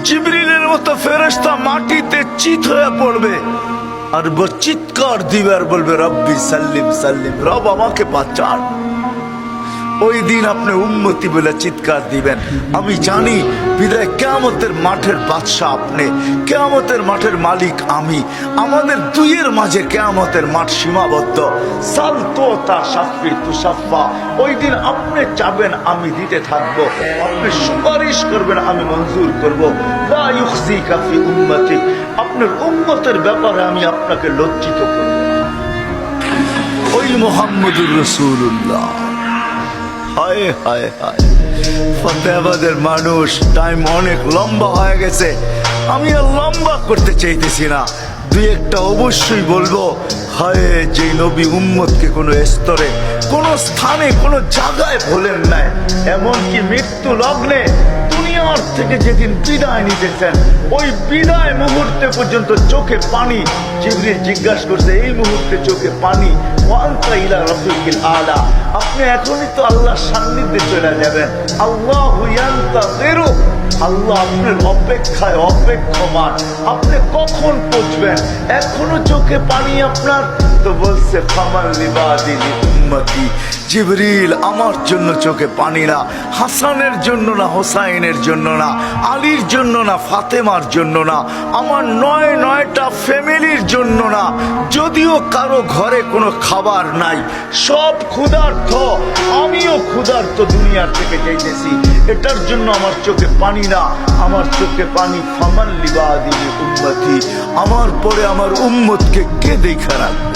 জিবরিলের মতো ফেরেশতা মাটিতে চিত হয়ে পড়বে আর চিৎকার দিবে আর বলবে রব্বি সাল্লিম সাল্লিম, রব আমাকে বাঁচান। ওই দিন আপনি উম্মতি বলে চিৎকার দিবেন। আমি জানি বিদায় কিয়ামতের মাঠের বাদশা আপনি, কিয়ামতের মাঠের মালিক আমি। আমাদের দুইয়ের মাঝে কিয়ামতের মাঠ সীমাবদ্ধ। সাল তো তা শাফি তু শাফা। ওই দিন আপনি চাবেন আমি দিতে থাকবো, আপনি সুপারিশ করবেন আমি মঞ্জুর করব। লা ইউখজিকা ফি উম্মতি, আপনার উম্মতের ব্যাপারে আমি আপনাকে লজ্জিত করব। ওই মুহাম্মদুর রাসূলুল্লাহ। হায় হায় হায়, ফতেহাবাদের মানুষ, টাইম অনেক লম্বা হয়ে গেছে, আমি আর লম্বা করতে চাইতেছি না। দুই একটা অবশ্যই বলবো। হায়, যে নবী উম্মতকে কোনো স্তরে, কোনো স্থানে, কোনো জায়গায় ভোলেন নাই, এমনকি মৃত্যু লগ্নে দুনিয়ার থেকে যেদিন বিদায় নিতেছেন, ওই বিদায় মুহূর্তে পর্যন্ত চোখে পানি। জিবরিল জিজ্ঞাসা করছে, এই মুহূর্তে চোখে পানি, ওয়ান্তা ইলা রাফিকিল আলা, আপনি এখনই তো আল্লাহর সান্নিধ্যে চলে যাবেন। আল্লাহু ইয়ান্তাযিরু, আল্লাহ আপনার অপেক্ষায় অপেক্ষমান, আপনি কখন পৌঁছবেন? এখনো চোখে পানি আপনার। তো বলছে ফামান লিবাদিলি উম্মতি, জিবরিল আমার জন্য চোখে পানি না, হাসানের জন্য না, হোসাইনের জন্য না, আলীর জন্য না, ফাতেমার জন্য না, আমার নয়টা ফ্যামিলির জন্য না। যদিও কারো ঘরে কোনো খাবার নাই, সব ক্ষুধার্ত, আমিও ক্ষুধার্ত, দুনিয়ার থেকে যাইতেছি, এটার জন্য আমার চোখে পানি না, আমার চোখে পানি ফামান লিবাদিলি উম্মতি, আমার পরে আমার উম্মতকে কে দেখা রাখবে?